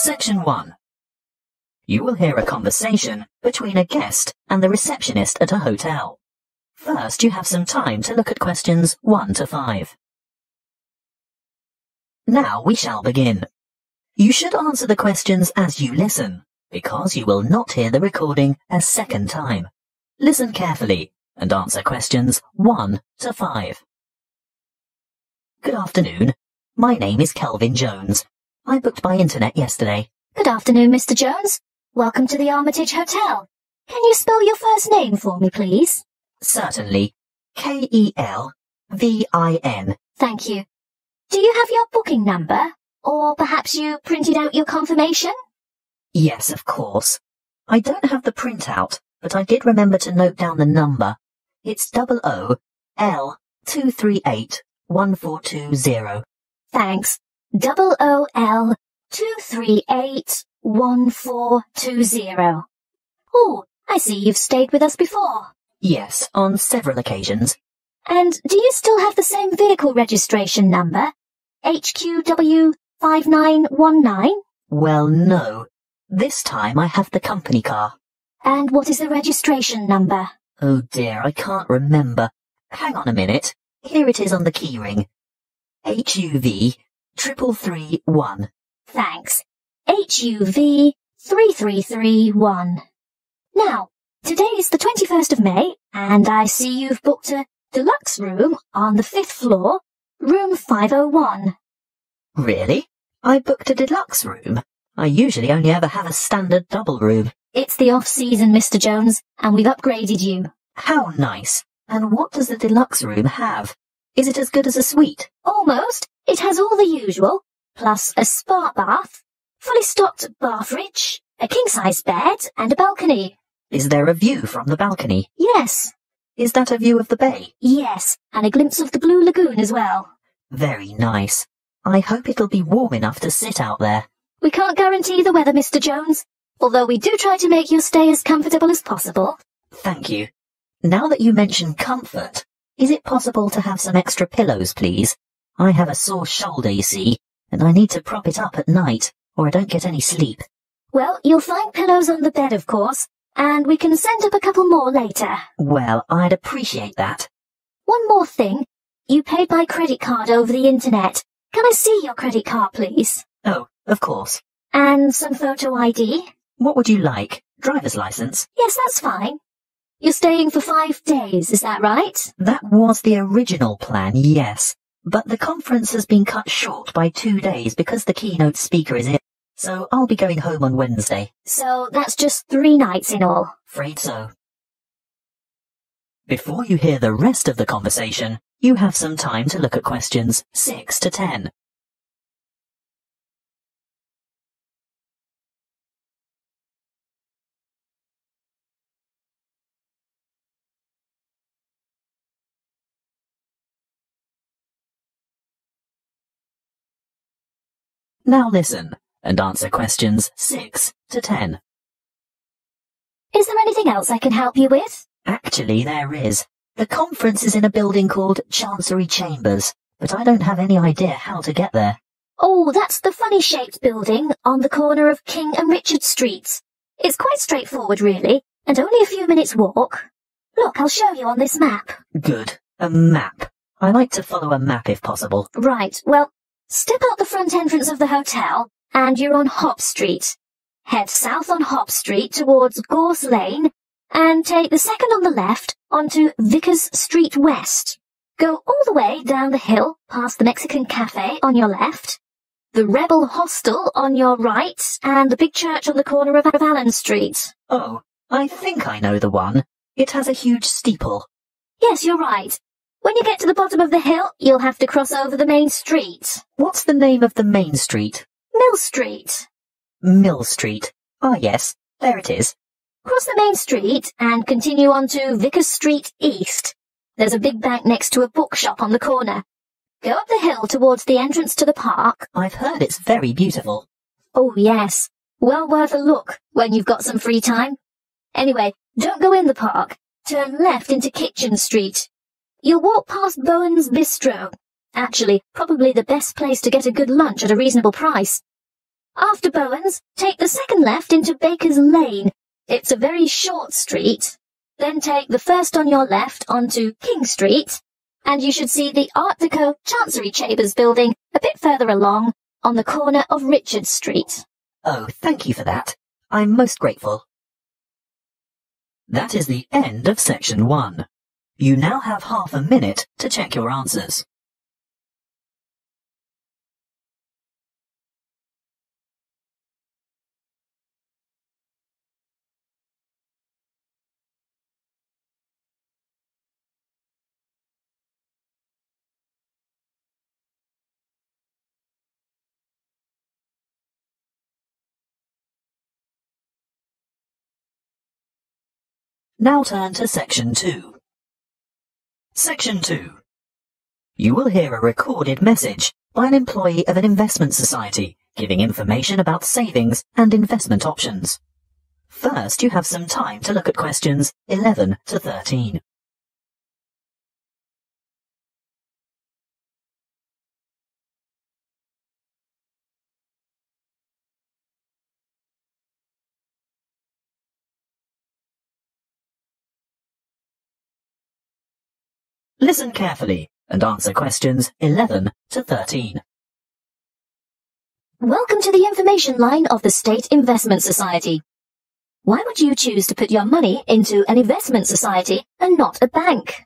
Section 1. You will hear a conversation between a guest and the receptionist at a hotel. First, you have some time to look at questions 1 to 5. Now we shall begin. You should answer the questions as you listen, because you will not hear the recording a second time. Listen carefully and answer questions 1 to 5. Good afternoon. My name is Kelvin Jones. I booked by internet yesterday. Good afternoon, Mr. Jones. Welcome to the Armitage Hotel. Can you spell your first name for me, please? Certainly. Kelvin. Thank you. Do you have your booking number? Or perhaps you printed out your confirmation? Yes, of course. I don't have the printout, but I did remember to note down the number. It's OOL238142. Thanks. OOL2381420. Oh, I see you've stayed with us before. Yes, on several occasions. And do you still have the same vehicle registration number? HQW5919? Well, no. This time I have the company car. And what is the registration number? Oh dear, I can't remember. Hang on a minute. Here it is on the keyring. HUV3331. Thanks. HUV3331. Now, today is the 21st of May, and I see you've booked a deluxe room on the 5th floor, room 501. Really? I booked a deluxe room? I usually only ever have a standard double room. It's the off-season, Mr. Jones, and we've upgraded you. How nice. And what does the deluxe room have? Is it as good as a suite? Almost. It has all the usual, plus a spa bath, fully stocked bath fridge, a king-size bed, and a balcony. Is there a view from the balcony? Yes. Is that a view of the bay? Yes, and a glimpse of the Blue Lagoon as well. Very nice. I hope it'll be warm enough to sit out there. We can't guarantee the weather, Mr. Jones, although we do try to make your stay as comfortable as possible. Thank you. Now that you mention comfort, is it possible to have some extra pillows, please? I have a sore shoulder, you see, and I need to prop it up at night, or I don't get any sleep. Well, you'll find pillows on the bed, of course, and we can send up a couple more later. Well, I'd appreciate that. One more thing. You paid by credit card over the internet. Can I see your credit card, please? Oh, of course. And some photo ID? What would you like? Driver's license? Yes, that's fine. You're staying for 5 days, is that right? That was the original plan, yes. But the conference has been cut short by 2 days because the keynote speaker is ill. So I'll be going home on Wednesday. So that's just 3 nights in all. Afraid so. Before you hear the rest of the conversation, you have some time to look at questions 6 to 10. Now listen and answer questions 6 to 10. Is there anything else I can help you with? Actually, there is. The conference is in a building called Chancery Chambers, but I don't have any idea how to get there. Oh, that's the funny-shaped building on the corner of King and Richard Streets. It's quite straightforward, really, and only a few minutes' walk. Look, I'll show you on this map. Good. A map. I like to follow a map if possible. Right, well, step out the front entrance of the hotel, and you're on Hop Street. Head south on Hop Street towards Gorse Lane, and take the second on the left onto Vickers Street West. Go all the way down the hill past the Mexican Cafe on your left, the Rebel Hostel on your right, and the big church on the corner of Allen Street. Oh, I think I know the one. It has a huge steeple. Yes, you're right. When you get to the bottom of the hill, you'll have to cross over the main street. What's the name of the main street? Mill Street. Mill Street. Ah, yes, there it is. Cross the main street and continue on to Vickers Street East. There's a big bank next to a bookshop on the corner. Go up the hill towards the entrance to the park. I've heard it's very beautiful. Oh, yes. Well worth a look when you've got some free time. Anyway, don't go in the park. Turn left into Kitchen Street. You'll walk past Bowen's Bistro. Actually, probably the best place to get a good lunch at a reasonable price. After Bowen's, take the second left into Baker's Lane. It's a very short street. Then take the first on your left onto King Street, and you should see the Art Deco Chancery Chambers building a bit further along on the corner of Richard Street. Oh, thank you for that. I'm most grateful. That is the end of section 1. You now have half a minute to check your answers. Now turn to section 2. Section 2. You will hear a recorded message by an employee of an investment society giving information about savings and investment options. First, you have some time to look at questions 11 to 13. Listen carefully and answer questions 11 to 13. Welcome to the information line of the State Investment Society. Why would you choose to put your money into an investment society and not a bank?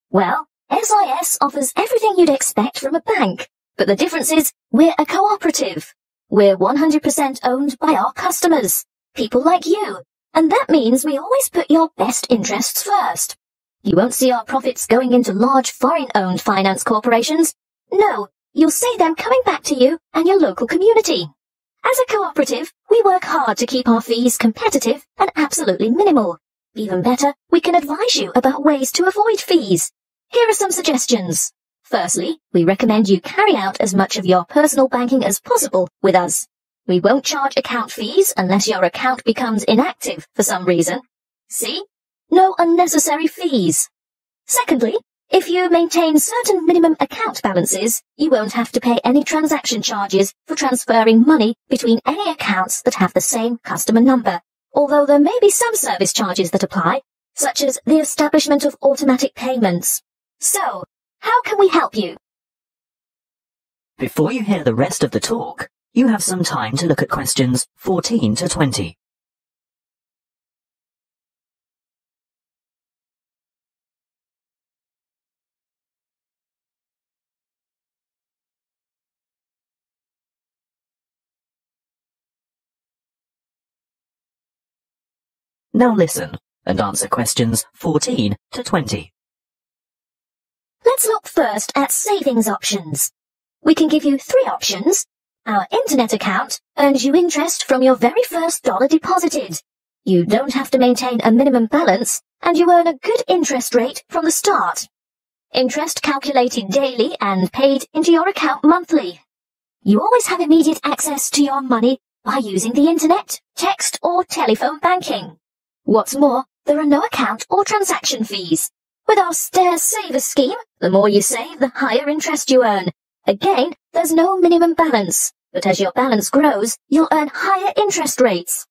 Well, SIS offers everything you'd expect from a bank, but the difference is we're a cooperative. We're 100% owned by our customers, people like you, and that means we always put your best interests first. You won't see our profits going into large foreign-owned finance corporations. No, you'll see them coming back to you and your local community. As a cooperative, we work hard to keep our fees competitive and absolutely minimal. Even better, we can advise you about ways to avoid fees. Here are some suggestions. Firstly, we recommend you carry out as much of your personal banking as possible with us. We won't charge account fees unless your account becomes inactive for some reason. See? No unnecessary fees. Secondly, if you maintain certain minimum account balances, you won't have to pay any transaction charges for transferring money between any accounts that have the same customer number, although there may be some service charges that apply, such as the establishment of automatic payments. So, how can we help you? Before you hear the rest of the talk, you have some time to look at questions 14 to 20. Now listen and answer questions 14 to 20. Let's look first at savings options. We can give you 3 options. Our internet account earns you interest from your very first dollar deposited. You don't have to maintain a minimum balance, and you earn a good interest rate from the start. Interest calculated daily and paid into your account monthly. You always have immediate access to your money by using the internet, text or telephone banking. What's more, there are no account or transaction fees. With our Stair Saver scheme, the more you save, the higher interest you earn. Again, there's no minimum balance, but as your balance grows, you'll earn higher interest rates.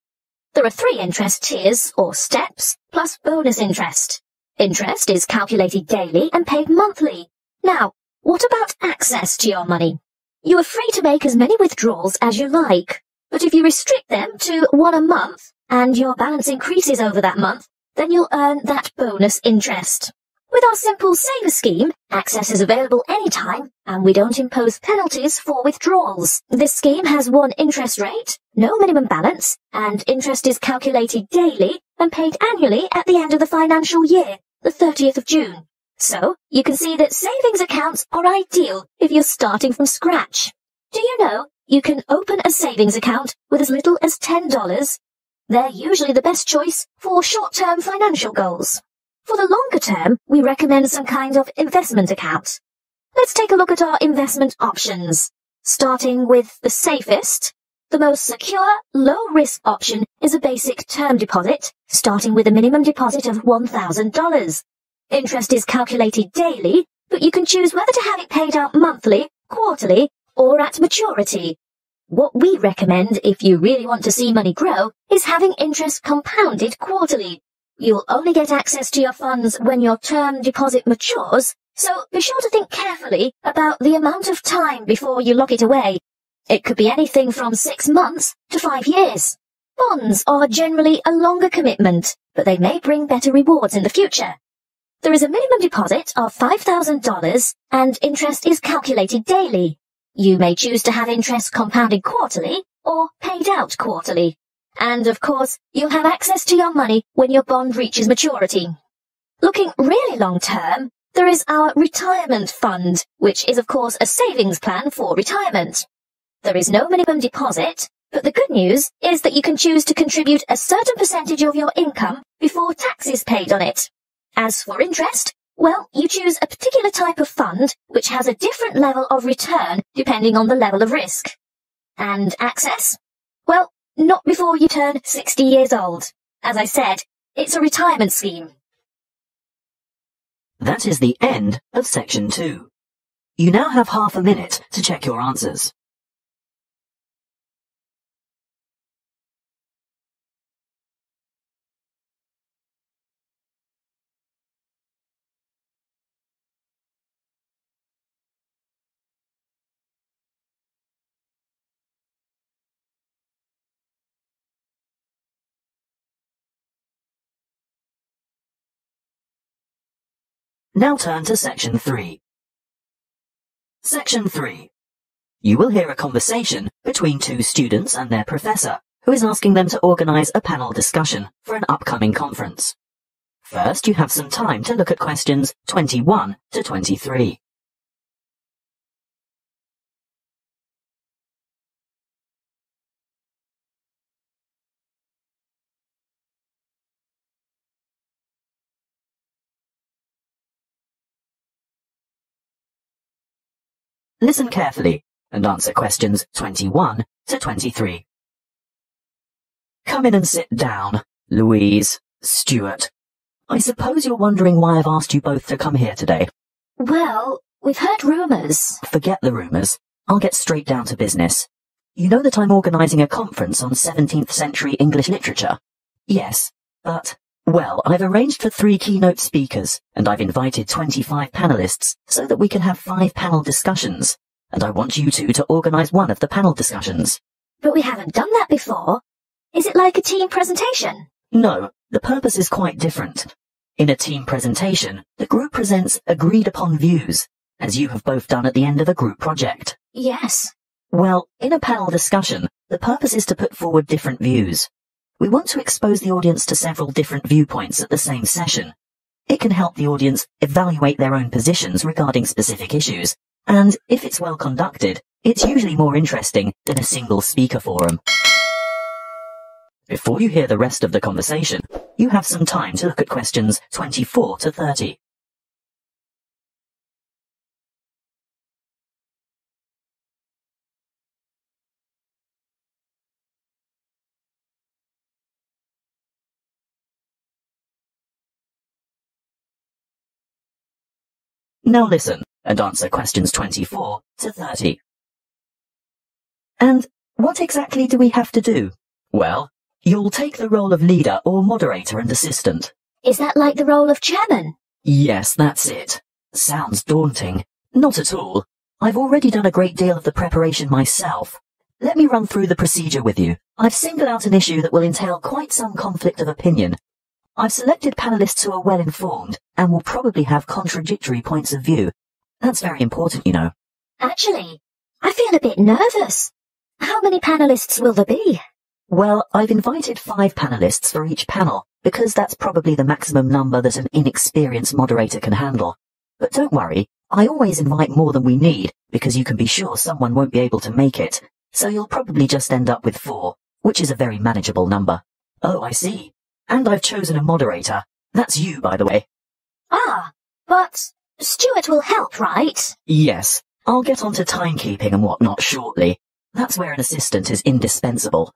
There are 3 interest tiers, or steps, plus bonus interest. Interest is calculated daily and paid monthly. Now, what about access to your money? You are free to make as many withdrawals as you like, but if you restrict them to 1 a month, and your balance increases over that month, then you'll earn that bonus interest. With our simple saver scheme, access is available anytime, and we don't impose penalties for withdrawals. This scheme has 1 interest rate, no minimum balance, and interest is calculated daily and paid annually at the end of the financial year, the 30th of June. So, you can see that savings accounts are ideal if you're starting from scratch. Do you know, you can open a savings account with as little as $10. They're usually the best choice for short-term financial goals. For the longer term, we recommend some kind of investment account. Let's take a look at our investment options. Starting with the safest, the most secure, low-risk option is a basic term deposit, starting with a minimum deposit of $1,000. Interest is calculated daily, but you can choose whether to have it paid out monthly, quarterly, or at maturity. What we recommend if you really want to see money grow is having interest compounded quarterly. You'll only get access to your funds when your term deposit matures, so be sure to think carefully about the amount of time before you lock it away. It could be anything from 6 months to 5 years. Bonds are generally a longer commitment, but they may bring better rewards in the future. There is a minimum deposit of $5,000 and interest is calculated daily. You may choose to have interest compounded quarterly or paid out quarterly. And of course, you'll have access to your money when your bond reaches maturity. Looking really long term, there is our retirement fund, which is of course a savings plan for retirement. There is no minimum deposit, but the good news is that you can choose to contribute a certain percentage of your income before tax is paid on it. As for interest, well, you choose a particular type of fund which has a different level of return depending on the level of risk. And access? Well, not before you turn 60 years old. As I said, it's a retirement scheme. That is the end of section 2. You now have half a minute to check your answers. Now turn to section 3. Section 3. You will hear a conversation between 2 students and their professor, who is asking them to organise a panel discussion for an upcoming conference. First, you have some time to look at questions 21 to 23. Listen carefully and answer questions 21 to 23. Come in and sit down, Louise, Stuart. I suppose you're wondering why I've asked you both to come here today. Well, we've heard rumours. Forget the rumours. I'll get straight down to business. You know that I'm organising a conference on 17th century English literature? Yes, but, well, I've arranged for 3 keynote speakers, and I've invited 25 panellists so that we can have 5 panel discussions, and I want you two to organise one of the panel discussions. But we haven't done that before. Is it like a team presentation? No, the purpose is quite different. In a team presentation, the group presents agreed-upon views, as you have both done at the end of a group project. Yes. Well, in a panel discussion, the purpose is to put forward different views. We want to expose the audience to several different viewpoints at the same session. It can help the audience evaluate their own positions regarding specific issues, and if it's well conducted, it's usually more interesting than a single speaker forum. Before you hear the rest of the conversation, you have some time to look at questions 24 to 30. Now listen and answer questions 24 to 30. And what exactly do we have to do? Well, you'll take the role of leader or moderator and assistant. Is that like the role of chairman? Yes, that's it. Sounds daunting. Not at all. I've already done a great deal of the preparation myself. Let me run through the procedure with you. I've singled out an issue that will entail quite some conflict of opinion. I've selected panellists who are well informed and will probably have contradictory points of view. That's very important, you know. Actually, I feel a bit nervous. How many panellists will there be? Well, I've invited 5 panellists for each panel, because that's probably the maximum number that an inexperienced moderator can handle. But don't worry, I always invite more than we need, because you can be sure someone won't be able to make it, so you'll probably just end up with 4, which is a very manageable number. Oh, I see. And I've chosen a moderator. That's you, by the way. Ah, but Stuart will help, right? Yes, I'll get onto timekeeping and whatnot shortly. That's where an assistant is indispensable.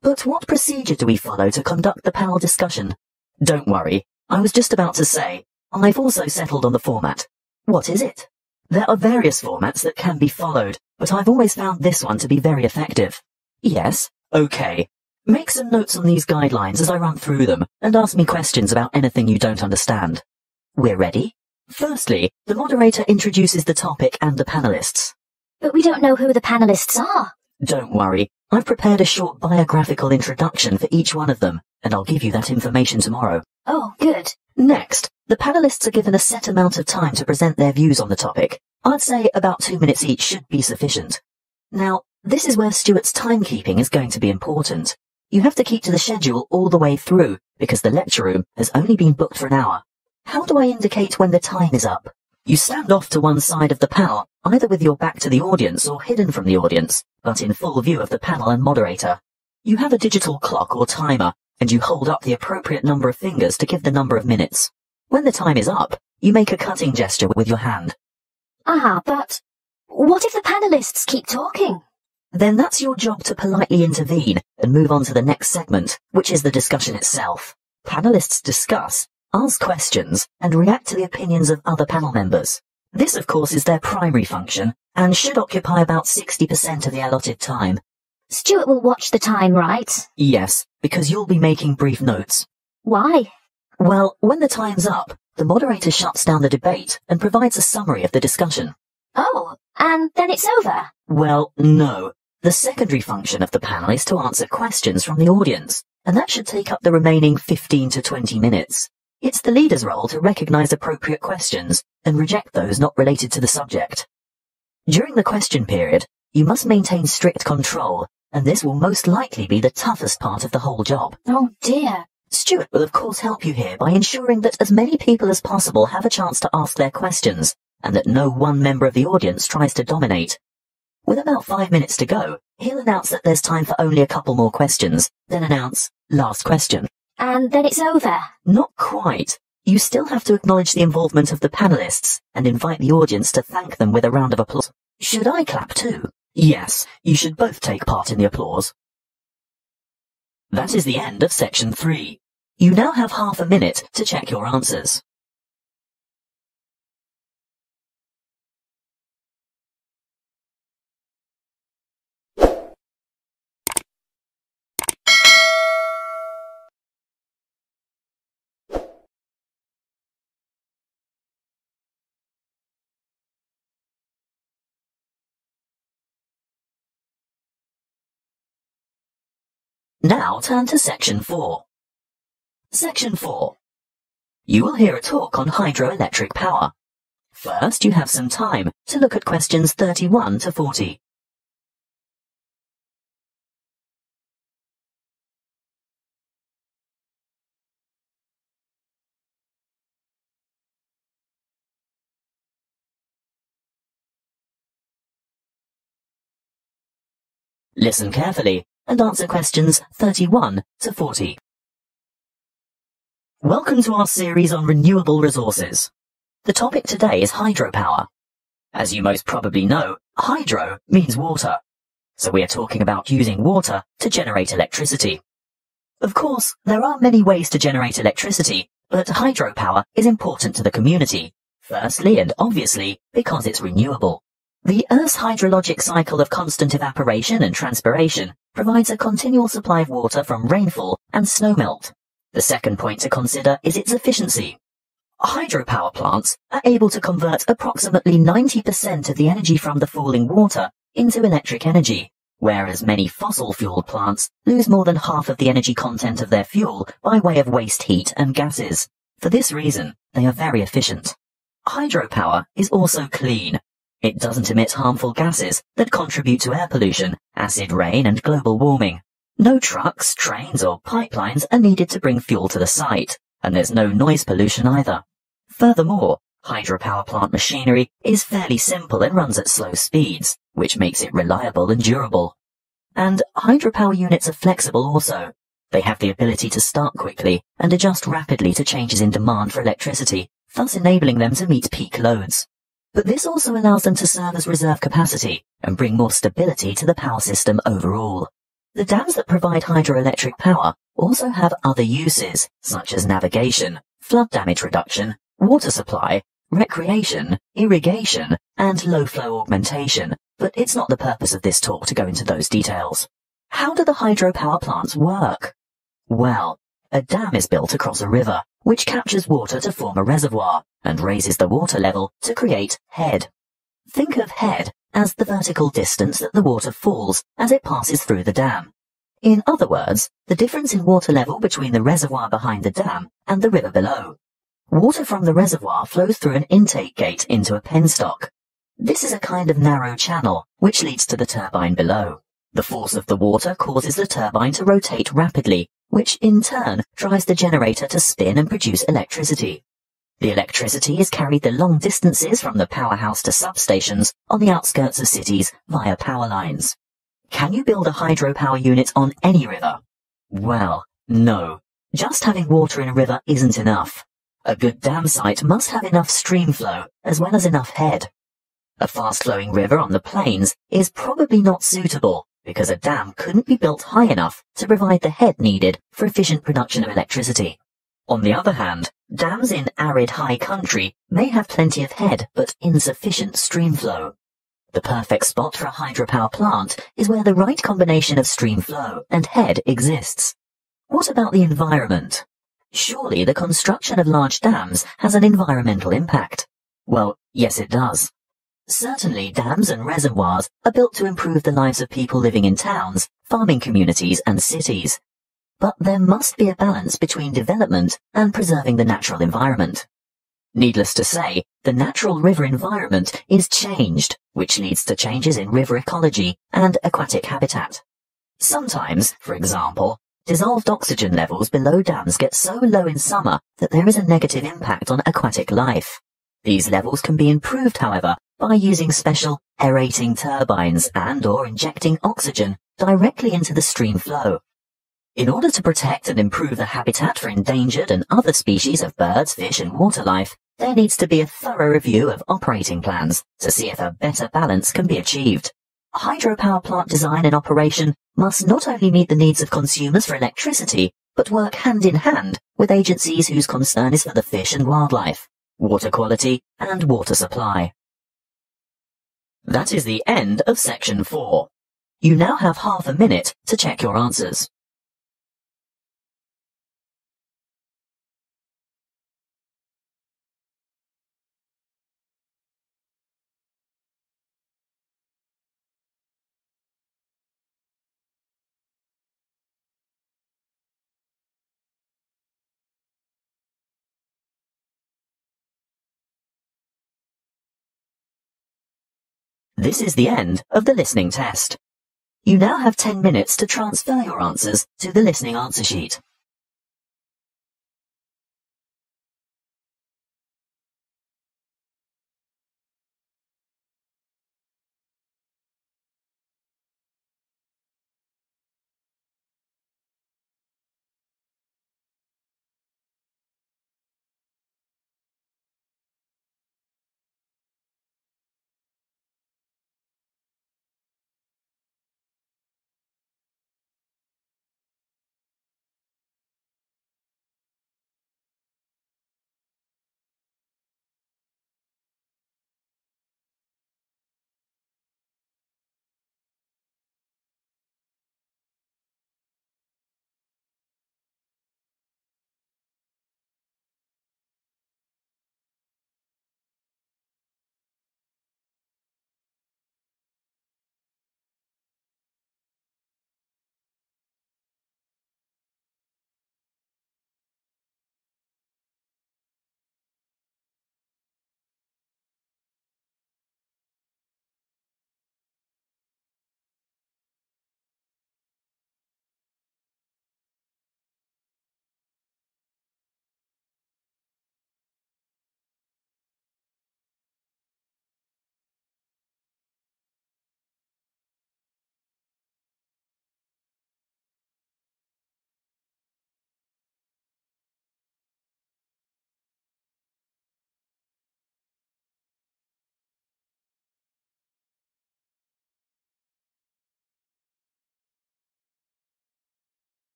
But what procedure do we follow to conduct the panel discussion? Don't worry, I was just about to say, I've also settled on the format. What is it? There are various formats that can be followed, but I've always found this one to be very effective. Yes, okay. Make some notes on these guidelines as I run through them, and ask me questions about anything you don't understand. We're ready? Firstly, the moderator introduces the topic and the panelists. But we don't know who the panelists are. Don't worry, I've prepared a short biographical introduction for each one of them, and I'll give you that information tomorrow. Oh, good. Next, the panelists are given a set amount of time to present their views on the topic. I'd say about 2 minutes each should be sufficient. Now, this is where Stuart's timekeeping is going to be important. You have to keep to the schedule all the way through, because the lecture room has only been booked for an hour. How do I indicate when the time is up? You stand off to one side of the panel, either with your back to the audience or hidden from the audience, but in full view of the panel and moderator. You have a digital clock or timer, and you hold up the appropriate number of fingers to give the number of minutes. When the time is up, you make a cutting gesture with your hand. But what if the panelists keep talking? Then that's your job to politely intervene and move on to the next segment, which is the discussion itself. Panelists discuss, ask questions, and react to the opinions of other panel members. This, of course, is their primary function, and should occupy about 60% of the allotted time. Stuart will watch the time, right? Yes, because you'll be making brief notes. Why? Well, when the time's up, the moderator shuts down the debate and provides a summary of the discussion. Oh, and then it's over? Well, no. The secondary function of the panel is to answer questions from the audience, and that should take up the remaining 15 to 20 minutes. It's the leader's role to recognise appropriate questions and reject those not related to the subject. During the question period, you must maintain strict control, and this will most likely be the toughest part of the whole job. Oh dear. Stuart will of course help you here by ensuring that as many people as possible have a chance to ask their questions, and that no one member of the audience tries to dominate. With about 5 minutes to go, he'll announce that there's time for only a couple more questions, then announce, last question. And then it's over? Not quite. You still have to acknowledge the involvement of the panelists, and invite the audience to thank them with a round of applause. Should I clap too? Yes, you should both take part in the applause. That is the end of section 3. You now have half a minute to check your answers. Now turn to section 4. Section 4. You will hear a talk on hydroelectric power. First, you have some time to look at questions 31 to 40. Listen carefully and answer questions 31 to 40. Welcome to our series on renewable resources. The topic today is hydropower. As you most probably know, hydro means water. So we are talking about using water to generate electricity. Of course, there are many ways to generate electricity, but hydropower is important to the community. Firstly and obviously, because it's renewable. The Earth's hydrologic cycle of constant evaporation and transpiration provides a continual supply of water from rainfall and snowmelt. The second point to consider is its efficiency. Hydropower plants are able to convert approximately 90% of the energy from the falling water into electric energy, whereas many fossil-fueled plants lose more than half of the energy content of their fuel by way of waste heat and gases. For this reason, they are very efficient. Hydropower is also clean. It doesn't emit harmful gases that contribute to air pollution, acid rain, and global warming. No trucks, trains, or pipelines are needed to bring fuel to the site, and there's no noise pollution either. Furthermore, hydropower plant machinery is fairly simple and runs at slow speeds, which makes it reliable and durable. And hydropower units are flexible also. They have the ability to start quickly and adjust rapidly to changes in demand for electricity, thus enabling them to meet peak loads. But this also allows them to serve as reserve capacity and bring more stability to the power system overall. The dams that provide hydroelectric power also have other uses, such as navigation, flood damage reduction, water supply, recreation, irrigation, and low-flow augmentation, but it's not the purpose of this talk to go into those details. How do the hydropower plants work? Well, a dam is built across a river, which captures water to form a reservoir and raises the water level to create head. Think of head as the vertical distance that the water falls as it passes through the dam. In other words, the difference in water level between the reservoir behind the dam and the river below. Water from the reservoir flows through an intake gate into a penstock. This is a kind of narrow channel which leads to the turbine below. The force of the water causes the turbine to rotate rapidly, which in turn drives the generator to spin and produce electricity. The electricity is carried the long distances from the powerhouse to substations on the outskirts of cities via power lines. Can you build a hydropower unit on any river? Well, no. Just having water in a river isn't enough. A good dam site must have enough stream flow as well as enough head. A fast-flowing river on the plains is probably not suitable because a dam couldn't be built high enough to provide the head needed for efficient production of electricity. On the other hand, dams in arid high country may have plenty of head but insufficient stream flow. The perfect spot for a hydropower plant is where the right combination of stream flow and head exists. What about the environment? Surely the construction of large dams has an environmental impact. Well, yes it does. Certainly dams and reservoirs are built to improve the lives of people living in towns, farming communities and cities. But there must be a balance between development and preserving the natural environment. Needless to say, the natural river environment is changed, which leads to changes in river ecology and aquatic habitat. Sometimes, for example, dissolved oxygen levels below dams get so low in summer that there is a negative impact on aquatic life. These levels can be improved, however, by using special aerating turbines and/or injecting oxygen directly into the stream flow. In order to protect and improve the habitat for endangered and other species of birds, fish and water life, there needs to be a thorough review of operating plans to see if a better balance can be achieved. Hydropower plant design and operation must not only meet the needs of consumers for electricity, but work hand in hand with agencies whose concern is for the fish and wildlife, water quality and water supply. That is the end of section 4. You now have half a minute to check your answers. This is the end of the listening test. You now have 10 minutes to transfer your answers to the listening answer sheet.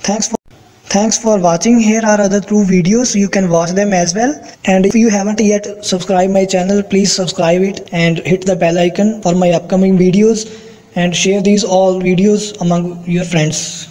Thanks for watching. Here are other 2 videos. You can watch them as well. And if you haven't yet subscribed my channel, please subscribe it and hit the bell icon for my upcoming videos, and share these all videos among your friends.